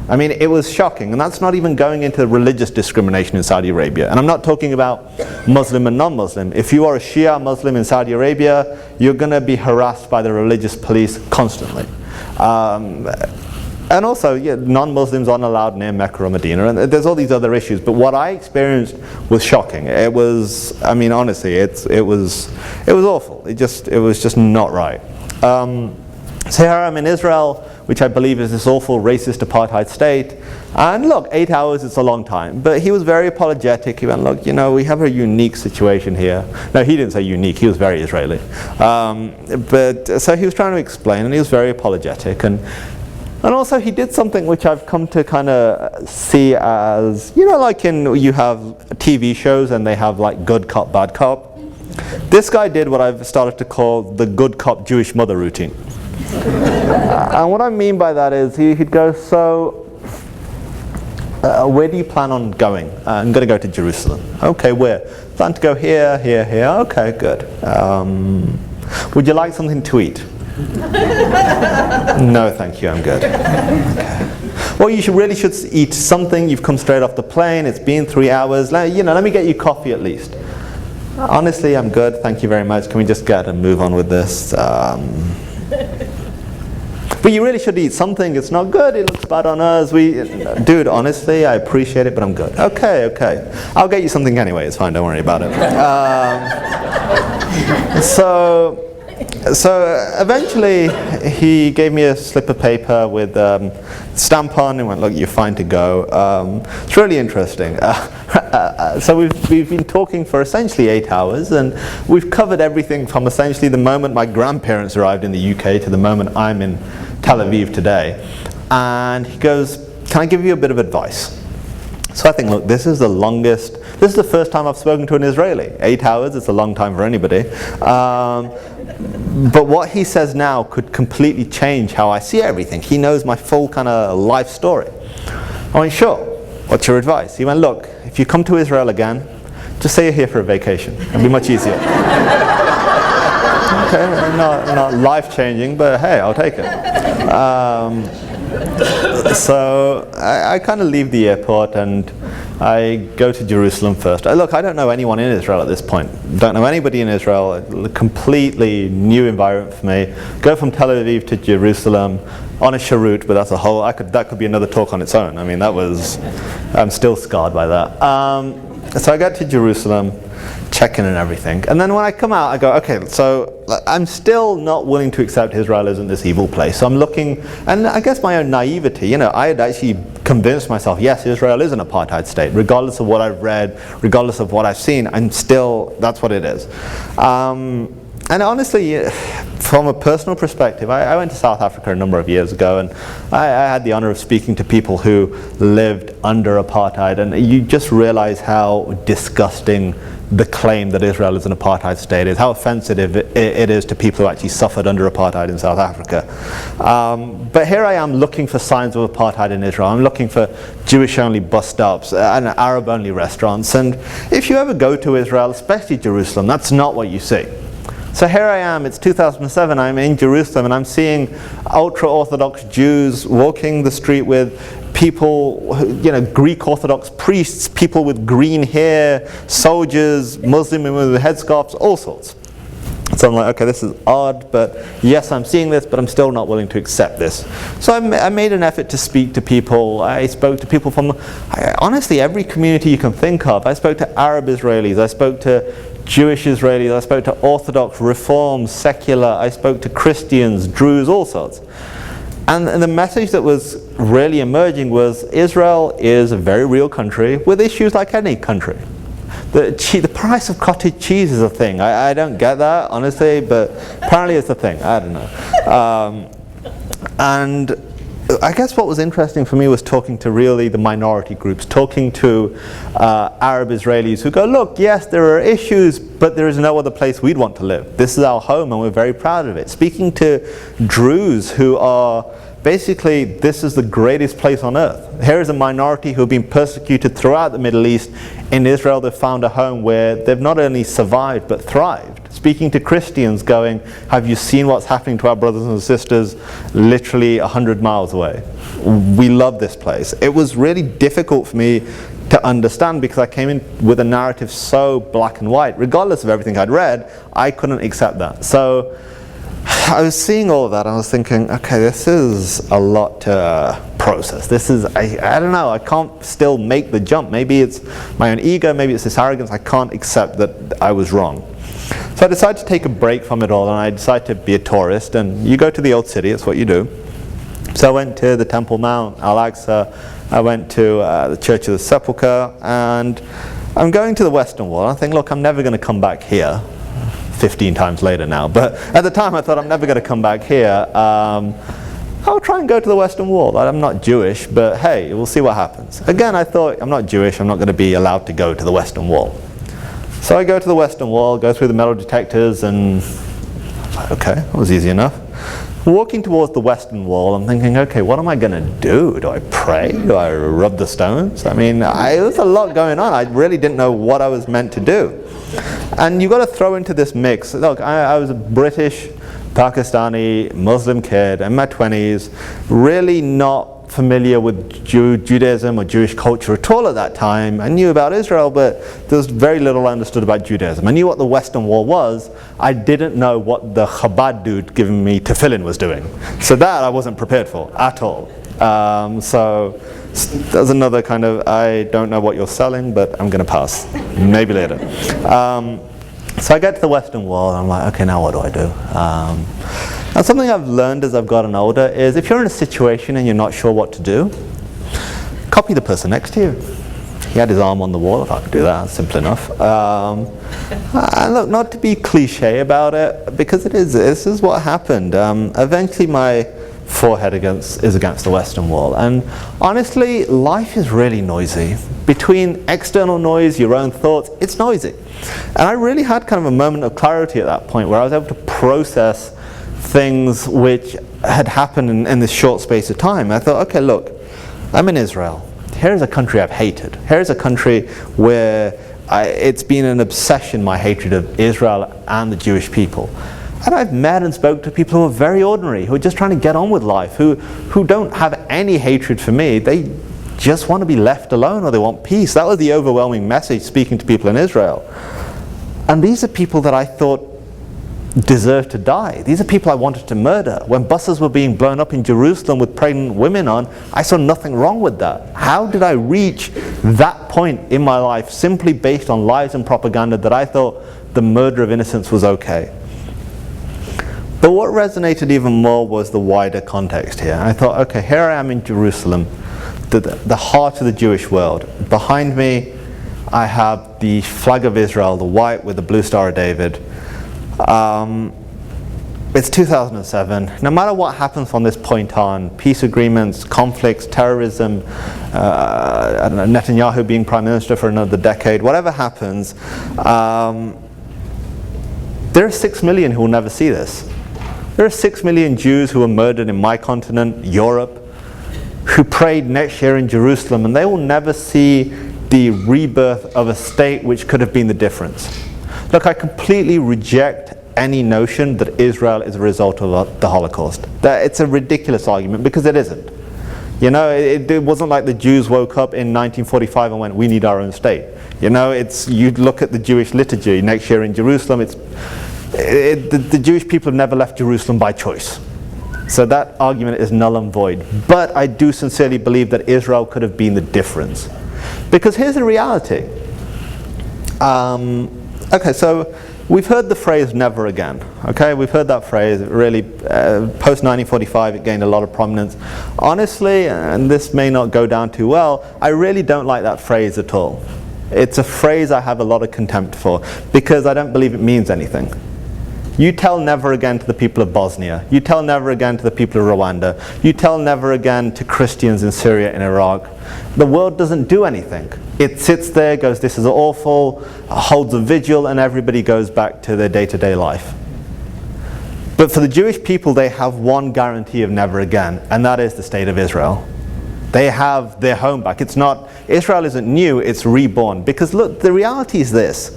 [SPEAKER 1] I mean, it was shocking, and that's not even going into religious discrimination in Saudi Arabia. And I'm not talking about Muslim and non-Muslim. If you are a Shia Muslim in Saudi Arabia, you're going to be harassed by the religious police constantly. And also, yeah, non-Muslims aren't allowed near Mecca or Medina, and there's all these other issues. But what I experienced was shocking. It was, I mean, honestly, it was awful. It was just not right. So here I'm in Israel, which I believe is this awful racist apartheid state. And look, 8 hours is a long time. But he was very apologetic. He went, look, you know, we have a unique situation here. No, he didn't say unique. He was very Israeli. So he was trying to explain, and he was very apologetic. And also he did something which I've come to kind of see as, you know, like you have TV shows and they have like good cop, bad cop. This guy did what I've started to call the good cop Jewish mother routine. And what I mean by that is he'd go, so where do you plan on going? I'm going to go to Jerusalem. Okay, where? Plan to go here, here, here. Okay, good. Would you like something to eat? No, thank you, I'm good. Okay. Well, you really should eat something. You've come straight off the plane. It's been 3 hours. Let me get you coffee at least. Honestly, I'm good. Thank you very much. Can we just get and move on with this? But you really should eat something. It's not good. It looks bad on us. Dude, honestly, I appreciate it, but I'm good. Okay. I'll get you something anyway. It's fine. Don't worry about it. So eventually, he gave me a slip of paper with stamp on and went, look, you're fine to go. It's really interesting. So we've been talking for essentially 8 hours, and we've covered everything from essentially the moment my grandparents arrived in the UK to the moment I'm in Tel Aviv today. And he goes, can I give you a bit of advice? So I think, look, this is the first time I've spoken to an Israeli. 8 hours, it's a long time for anybody. But what he says now could completely change how I see everything. He knows my full kind of life story. I went, sure, what's your advice? He went, look, if you come to Israel again, just say you're here for a vacation. It'll be much easier. Okay, not life-changing, but hey, I'll take it. So I kind of leave the airport and I go to Jerusalem first. Look, I don't know anyone in Israel at this point. Don't know anybody in Israel. A completely new environment for me. Go from Tel Aviv to Jerusalem on a Sharut, but that's a whole. That could be another talk on its own. I mean, I'm still scarred by that. So I get to Jerusalem, check in and everything. And then when I come out, I go, okay, so I'm still not willing to accept Israel isn't this evil place. So I'm looking, and I guess my own naivety, I had actually convinced myself, yes, Israel is an apartheid state. Regardless of what I've read, regardless of what I've seen, that's what it is. And honestly, from a personal perspective, I went to South Africa a number of years ago, and I had the honor of speaking to people who lived under apartheid, and you just realize how disgusting the claim that Israel is an apartheid state is, how offensive it is to people who actually suffered under apartheid in South Africa. But here I am looking for signs of apartheid in Israel. I'm looking for Jewish-only bus stops and Arab-only restaurants. And if you ever go to Israel, especially Jerusalem, that's not what you see. So here I am, it's 2007, I'm in Jerusalem, and I'm seeing ultra-Orthodox Jews walking the street with people, Greek Orthodox priests, people with green hair, soldiers, Muslim women with headscarves, all sorts. So I'm like, okay, this is odd, but yes, I'm seeing this, but I'm still not willing to accept this. So I made an effort to speak to people. I spoke to people from, honestly, every community you can think of. I spoke to Arab Israelis, I spoke to Jewish Israelis, I spoke to Orthodox, Reform, secular, I spoke to Christians, Druze, all sorts. And the message that was really emerging was Israel is a very real country with issues like any country. The price of cottage cheese is a thing. I don't get that, honestly, but apparently it's a thing. I don't know. And I guess what was interesting for me was talking to really the minority groups, talking to Arab Israelis who go, look, yes, there are issues, but there is no other place we'd want to live. This is our home and we're very proud of it. Speaking to Druze who are basically this is the greatest place on earth. Here is a minority who have been persecuted throughout the Middle East. In Israel they've found a home where they've not only survived but thrived. Speaking to Christians going, have you seen what's happening to our brothers and sisters literally 100 miles away? We love this place. It was really difficult for me to understand because I came in with a narrative so black and white. Regardless of everything I'd read, I couldn't accept that. So I was seeing all of that and I was thinking, okay, this is a lot to process. This is, I don't know, I can't still make the jump. Maybe it's my own ego, maybe it's this arrogance. I can't accept that I was wrong. So I decided to take a break from it all and I decided to be a tourist. And you go to the old city, it's what you do. So I went to the Temple Mount, Al-Aqsa. I went to the Church of the Sepulchre, and I'm going to the Western Wall. I think, look, I'm never going to come back here. 15 times later now, but at the time I thought I'm never going to come back here. I'll try and go to the Western Wall. I'm not Jewish, but hey, we'll see what happens. Again, I thought, I'm not Jewish, I'm not going to be allowed to go to the Western Wall. So I go to the Western Wall, go through the metal detectors, and okay, that was easy enough. Walking towards the Western Wall, I'm thinking, okay, what am I going to do? Do I pray? Do I rub the stones? I mean, there was a lot going on. I really didn't know what I was meant to do. And you've got to throw into this mix. Look, I was a British, Pakistani, Muslim kid in my 20s, really not familiar with Judaism or Jewish culture at all at that time. I knew about Israel, but there was very little I understood about Judaism. I knew what the Western Wall was. I didn't know what the Chabad dude giving me tefillin was doing. So that I wasn't prepared for at all. So there's another kind of, I don't know what you're selling, but I'm going to pass. Maybe later. So I get to the Western Wall and I'm like, okay, now what do I do? And something I've learned as I've gotten older is if you're in a situation and you're not sure what to do, copy the person next to you. He had his arm on the wall, if I could do that, simple enough. And look, not to be cliche about it, because this is what happened. Eventually my forehead is against the Western Wall. And honestly, life is really noisy. Between external noise, your own thoughts, it's noisy. And I really had kind of a moment of clarity at that point where I was able to process things which had happened in this short space of time. I thought, okay, look, I'm in Israel. Here's a country I've hated. Here's a country where it's been an obsession, my hatred of Israel and the Jewish people. And I've met and spoke to people who are very ordinary, who are just trying to get on with life, who don't have any hatred for me. They just want to be left alone, or they want peace. That was the overwhelming message speaking to people in Israel. And these are people that I thought deserved to die. These are people I wanted to murder. When buses were being blown up in Jerusalem with pregnant women on, I saw nothing wrong with that. How did I reach that point in my life simply based on lies and propaganda that I thought the murder of innocents was okay? But what resonated even more was the wider context here. I thought, okay, here I am in Jerusalem, the heart of the Jewish world. Behind me, I have the flag of Israel, the white with the blue Star of David. It's 2007. No matter what happens from this point on, peace agreements, conflicts, terrorism, I don't know, Netanyahu being prime minister for another decade, whatever happens, there are 6 million who will never see this. There are 6 million Jews who were murdered in my continent, Europe, who prayed next year in Jerusalem, and they will never see the rebirth of a state which could have been the difference. Look, I completely reject any notion that Israel is a result of the Holocaust. It's a ridiculous argument, because it isn't. You know, it wasn't like the Jews woke up in 1945 and went, we need our own state. You know, you look at the Jewish liturgy next year in Jerusalem, the Jewish people have never left Jerusalem by choice. So that argument is null and void. But I do sincerely believe that Israel could have been the difference. Because here's the reality. Okay, so we've heard the phrase never again. Okay, we've heard that phrase. Really, post 1945, it gained a lot of prominence. Honestly, and this may not go down too well, I really don't like that phrase at all. It's a phrase I have a lot of contempt for, because I don't believe it means anything. You tell never again to the people of Bosnia. You tell never again to the people of Rwanda. You tell never again to Christians in Syria and Iraq. The world doesn't do anything. It sits there, goes, this is awful, holds a vigil, and everybody goes back to their day-to-day life. But for the Jewish people, they have one guarantee of never again, and that is the state of Israel. They have their home back. It's not, Israel isn't new, it's reborn. Because look, the reality is this.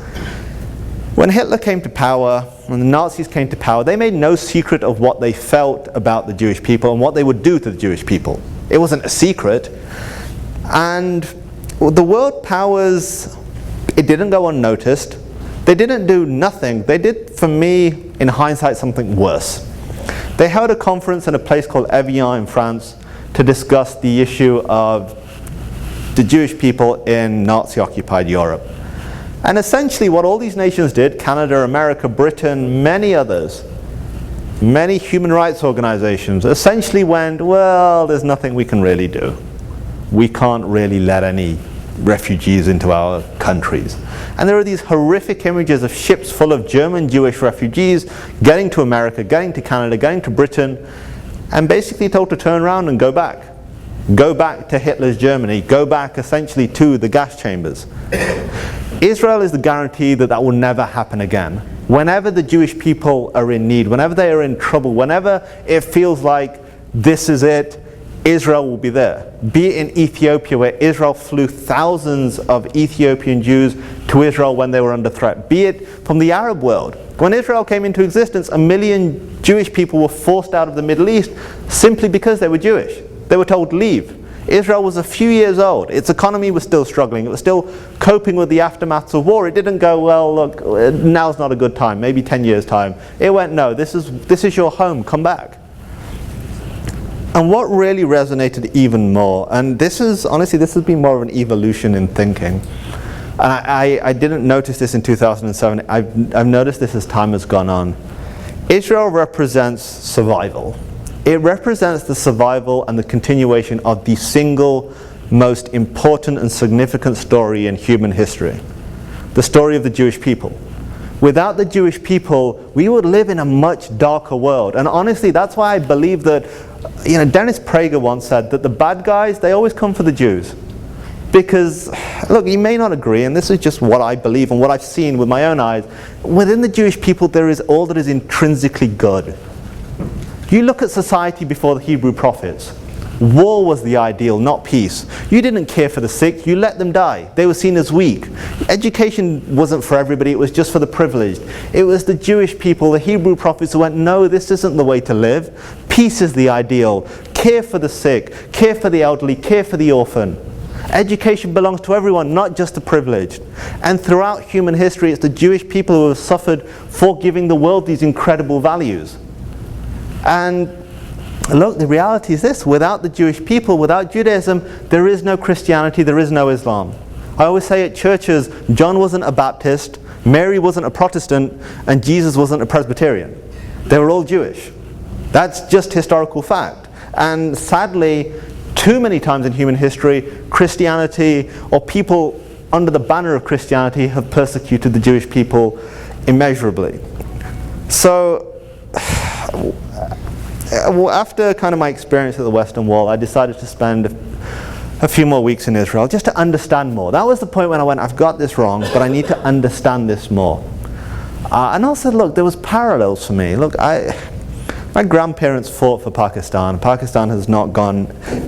[SPEAKER 1] When Hitler came to power, when the Nazis came to power, they made no secret of what they felt about the Jewish people and what they would do to the Jewish people. It wasn't a secret. And the world powers, it didn't go unnoticed. They didn't do nothing. They did, for me, in hindsight, something worse. They held a conference in a place called Evian in France to discuss the issue of the Jewish people in Nazi-occupied Europe. And essentially what all these nations did, Canada, America, Britain, many others, many human rights organizations, essentially went, well, there's nothing we can really do. We can't really let any refugees into our countries. And there are these horrific images of ships full of German Jewish refugees getting to America, getting to Canada, getting to Britain, and basically told to turn around and go back. Go back to Hitler's Germany. Go back essentially to the gas chambers. Israel is the guarantee that that will never happen again. Whenever the Jewish people are in need, whenever they are in trouble, whenever it feels like this is it, Israel will be there. Be it in Ethiopia, where Israel flew thousands of Ethiopian Jews to Israel when they were under threat. Be it from the Arab world. When Israel came into existence, 1 million Jewish people were forced out of the Middle East simply because they were Jewish. They were told, leave. Israel was a few years old. Its economy was still struggling. It was still coping with the aftermaths of war. It didn't go, well, look, now's not a good time, maybe 10 years' time. It went, no, this is your home, come back. And what really resonated even more, and this has been more of an evolution in thinking. And I didn't notice this in 2007. I've noticed this as time has gone on. Israel represents survival. It represents the survival and the continuation of the single most important and significant story in human history. The story of the Jewish people. Without the Jewish people, we would live in a much darker world. And honestly, that's why I believe that, Dennis Prager once said that the bad guys, they always come for the Jews. Because, look, you may not agree, and this is just what I believe and what I've seen with my own eyes. Within the Jewish people, there is all that is intrinsically good. You look at society before the Hebrew prophets. War was the ideal, not peace. You didn't care for the sick, you let them die. They were seen as weak. Education wasn't for everybody, it was just for the privileged. It was the Jewish people, the Hebrew prophets who went, no, this isn't the way to live. Peace is the ideal. Care for the sick, care for the elderly, care for the orphan. Education belongs to everyone, not just the privileged. And throughout human history, it's the Jewish people who have suffered for giving the world these incredible values. And look, the reality is this: without the Jewish people, without Judaism, there is no Christianity, there is no Islam. I always say at churches, John wasn't a Baptist, Mary wasn't a Protestant, and Jesus wasn't a Presbyterian. They were all Jewish. That's just historical fact. And sadly, too many times in human history, Christianity, or people under the banner of Christianity, have persecuted the Jewish people immeasurably. So, after kind of my experience at the Western Wall, I decided to spend a few more weeks in Israel just to understand more. That was the point when I went, I've got this wrong, but I need to understand this more. And also, look, there was parallels for me. Look, my grandparents fought for Pakistan. Pakistan has not gone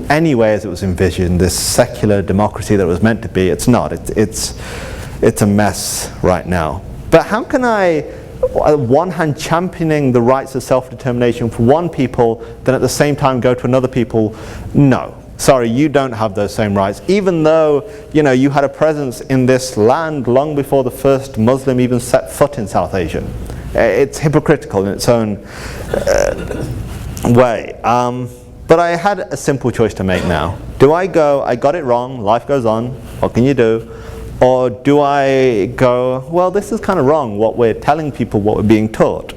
[SPEAKER 1] anywhere as it was envisioned. This secular democracy that it was meant to be, it's not. It's a mess right now. But how can I, on one hand, championing the rights of self-determination for one people, then at the same time go to another people? No. Sorry, you don't have those same rights. Even though, you had a presence in this land long before the first Muslim even set foot in South Asia. It's hypocritical in its own way. But I had a simple choice to make now. Do I go, I got it wrong, life goes on, what can you do? Or do I go, well, this is kind of wrong, what we're telling people, what we're being taught?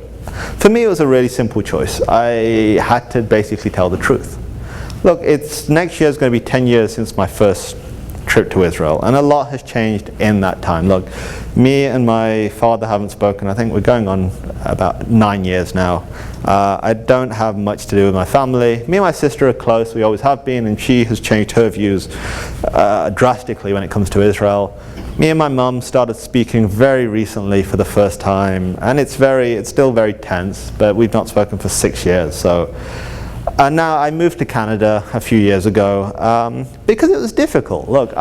[SPEAKER 1] For me, it was a really simple choice. I had to basically tell the truth. Look, next year is going to be 10 years since my first trip to Israel, and a lot has changed in that time. Look, me and my father haven't spoken, I think we're going on about 9 years now. I don't have much to do with my family. Me and my sister are close, we always have been, and she has changed her views drastically when it comes to Israel. Me and my mum started speaking very recently for the first time, and it's still very tense, but we've not spoken for 6 years. So now I moved to Canada a few years ago because it was difficult. Look,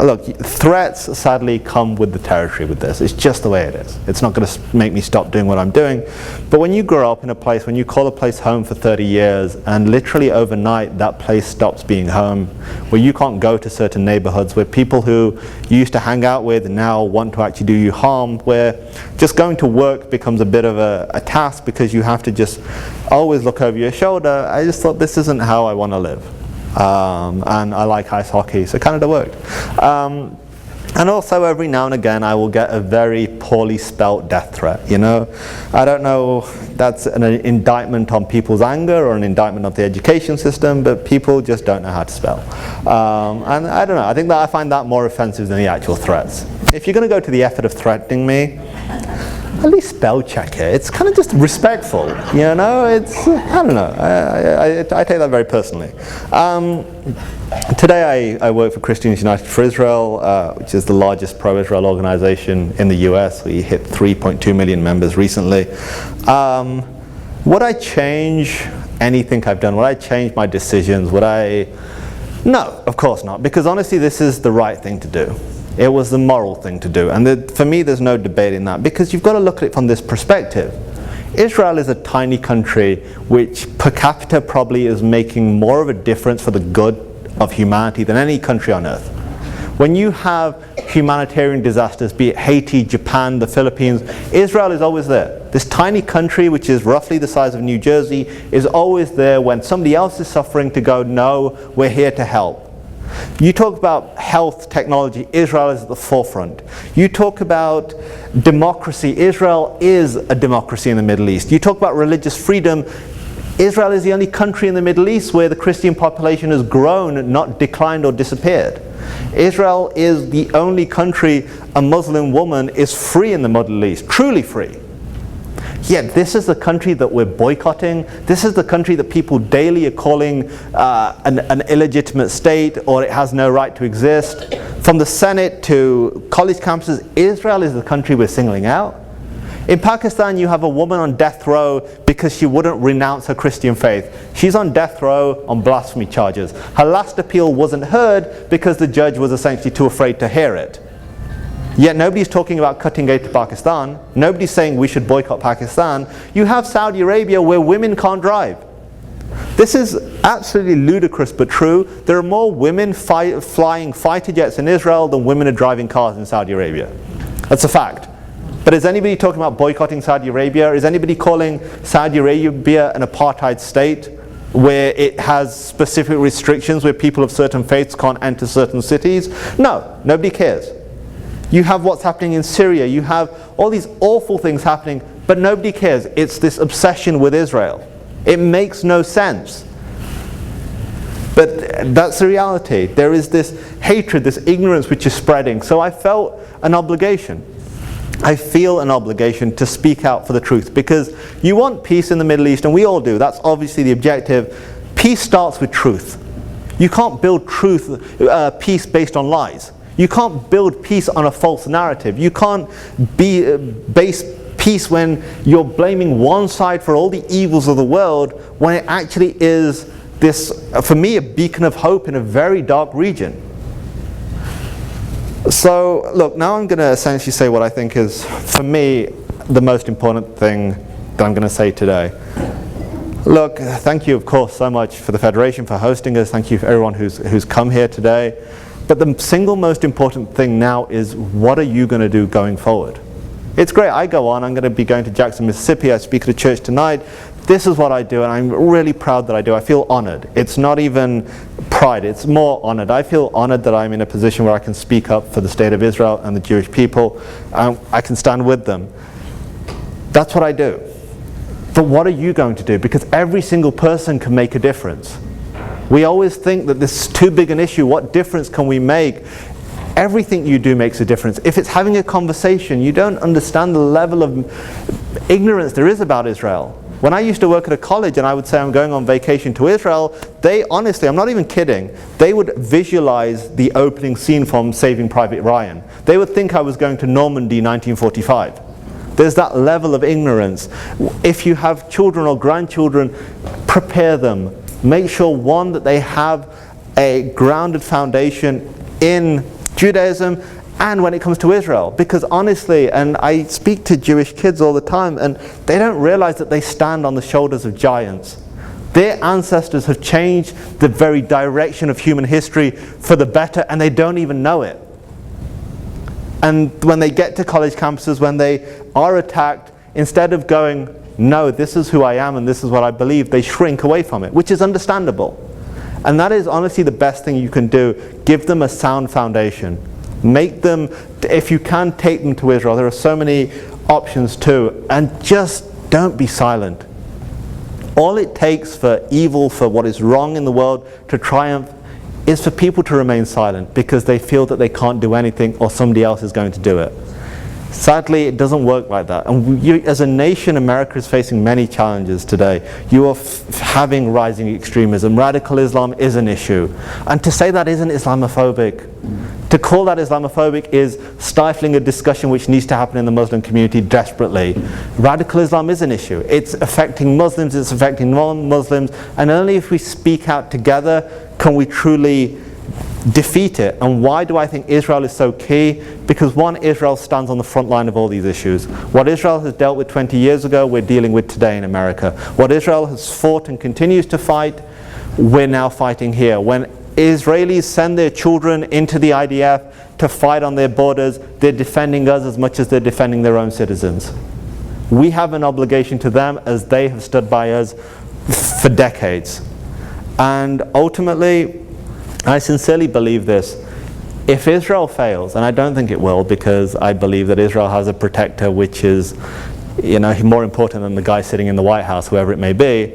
[SPEAKER 1] look, threats sadly come with the territory with this. It's just the way it is. It's not going to make me stop doing what I'm doing. But when you grow up in a place, when you call a place home for 30 years, and literally overnight that place stops being home, where you can't go to certain neighborhoods, where people who you used to hang out with now want to actually do you harm, where just going to work becomes a bit of a task because you have to just always look over your shoulder, I just thought this isn't how I want to live. And I like ice hockey, so Canada worked. And also every now and again I will get a very poorly spelt death threat, you know. I don't know, that's an indictment on people's anger or an indictment of the education system, but people just don't know how to spell. And I don't know, I think that I find that more offensive than the actual threats. If you're going to go to the effort of threatening me, at least spell check it. It's kind of just respectful, you know. It's, I don't know, I take that very personally. Today I work for Christians United for Israel, which is the largest pro-Israel organization in the US. We hit 3.2 million members recently. Would I change anything I've done? Would I change my decisions? Would I? No, of course not, because honestly this is the right thing to do. It was the moral thing to do, and for me there's no debate in that, because you've got to look at it from this perspective. Israel is a tiny country which per capita probably is making more of a difference for the good of humanity than any country on earth. When you have humanitarian disasters, be it Haiti, Japan, the Philippines, Israel is always there. This tiny country, which is roughly the size of New Jersey, is always there when somebody else is suffering to go, no, we're here to help. You talk about health technology, Israel is at the forefront. You talk about democracy, Israel is a democracy in the Middle East. You talk about religious freedom, Israel is the only country in the Middle East where the Christian population has grown, not declined or disappeared. Israel is the only country a Muslim woman is free in the Middle East, truly free. Yet this is the country that we're boycotting. This is the country that people daily are calling an illegitimate state, or it has no right to exist. From the Senate to college campuses, Israel is the country we're singling out. In Pakistan, you have a woman on death row because she wouldn't renounce her Christian faith. She's on death row on blasphemy charges. Her last appeal wasn't heard because the judge was essentially too afraid to hear it. Yet nobody's talking about cutting aid to Pakistan. Nobody's saying we should boycott Pakistan. You have Saudi Arabia where women can't drive. This is absolutely ludicrous but true. There are more women flying fighter jets in Israel than women are driving cars in Saudi Arabia. That's a fact. But is anybody talking about boycotting Saudi Arabia? Is anybody calling Saudi Arabia an apartheid state where it has specific restrictions where people of certain faiths can't enter certain cities? No, nobody cares. You have what's happening in Syria, you have all these awful things happening, but nobody cares. It's this obsession with Israel. It makes no sense. But that's the reality. There is this hatred, this ignorance which is spreading. So I felt an obligation. I feel an obligation to speak out for the truth, because you want peace in the Middle East, and we all do. That's obviously the objective. Peace starts with truth. You can't build peace based on lies. You can't build peace on a false narrative. You can't base peace when you're blaming one side for all the evils of the world, when it actually is this, for me, a beacon of hope in a very dark region. So, look, now I'm going to essentially say what I think is, for me, the most important thing that I'm going to say today. Look, thank you, of course, so much for the Federation for hosting us. Thank you for everyone who's come here today. But the single most important thing now is, what are you going to do going forward? It's great, I go on, I'm going to be going to Jackson, Mississippi, I speak at a church tonight. This is what I do, and I'm really proud that I do. I feel honored. It's not even pride, it's more honored. I feel honored that I'm in a position where I can speak up for the state of Israel and the Jewish people. I can stand with them. That's what I do. But what are you going to do? Because every single person can make a difference. We always think that this is too big an issue. What difference can we make? Everything you do makes a difference. If it's having a conversation, you don't understand the level of ignorance there is about Israel. When I used to work at a college and I would say I'm going on vacation to Israel, they honestly, I'm not even kidding, they would visualize the opening scene from Saving Private Ryan. They would think I was going to Normandy 1945. There's that level of ignorance. If you have children or grandchildren, prepare them. Make sure, one, that they have a grounded foundation in Judaism and when it comes to Israel. Because honestly, and I speak to Jewish kids all the time, and they don't realize that they stand on the shoulders of giants. Their ancestors have changed the very direction of human history for the better, and they don't even know it. And when they get to college campuses, when they are attacked, instead of going, no, this is who I am and this is what I believe, they shrink away from it, which is understandable. And that is honestly the best thing you can do. Give them a sound foundation. Make them, if you can, take them to Israel. There are so many options too. And just don't be silent. All it takes for evil, for what is wrong in the world to triumph, is for people to remain silent because they feel that they can't do anything or somebody else is going to do it. Sadly, it doesn't work like that. And as a nation, America is facing many challenges today. You are having rising extremism. Radical Islam is an issue. And to say that isn't Islamophobic, to call that Islamophobic is stifling a discussion which needs to happen in the Muslim community desperately. Radical Islam is an issue. It's affecting Muslims, it's affecting non-Muslims, and only if we speak out together can we truly defeat it. And why do I think Israel is so key? Because one, Israel stands on the front line of all these issues. What Israel has dealt with 20 years ago, we're dealing with today in America. What Israel has fought and continues to fight, we're now fighting here. When Israelis send their children into the IDF to fight on their borders, they're defending us as much as they're defending their own citizens. We have an obligation to them as they have stood by us for decades. And ultimately, I sincerely believe this. If Israel fails, and I don't think it will, because I believe that Israel has a protector which is, more important than the guy sitting in the White House, whoever it may be,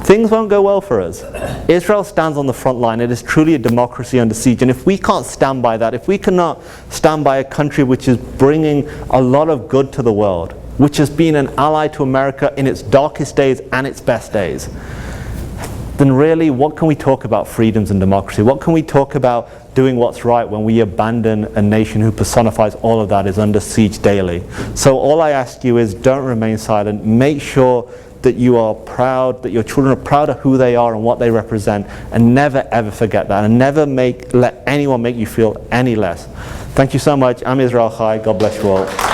[SPEAKER 1] things won't go well for us. Israel stands on the front line. It is truly a democracy under siege. And if we can't stand by that, if we cannot stand by a country which is bringing a lot of good to the world, which has been an ally to America in its darkest days and its best days, then really, what can we talk about freedoms and democracy? What can we talk about doing what's right when we abandon a nation who personifies all of that is under siege daily? So all I ask you is, don't remain silent. Make sure that you are proud, that your children are proud of who they are and what they represent, and never ever forget that, and never let anyone make you feel any less. Thank you so much. I'm Israel Chai. God bless you all.